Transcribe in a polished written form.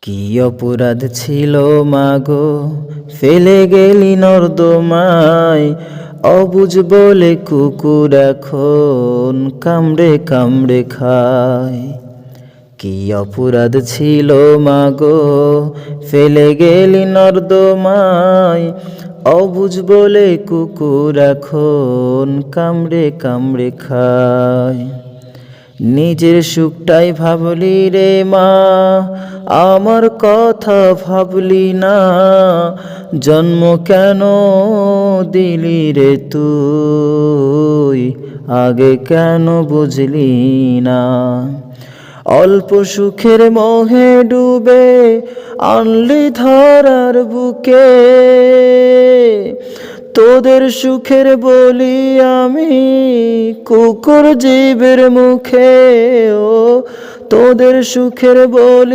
কি অপরাধ ছিল মাগো, ফেলে গেলি নর্দমায়। অবুঝ বলে কুকুর এখন কামড়ে কামড়ে খায়। কি অপরাধ ছিল মাগো, ফেলে গেলি নর্দমায়। অবুঝ বলে কুকুর এখন কামড়ে কামড়ে খায়। নিজের সুখটাই ভাবলি রে মা, আমার কথা ভাবলি না। জন্ম কেন দিলি রে তুই, আগে কেন বুঝলি না। অল্প সুখের মোহে ডুবে আনলি ধরার বুকে। তোদের সুখের বলি আমি কুকুর জীবের মুখে। ও তোদের সুখের বলি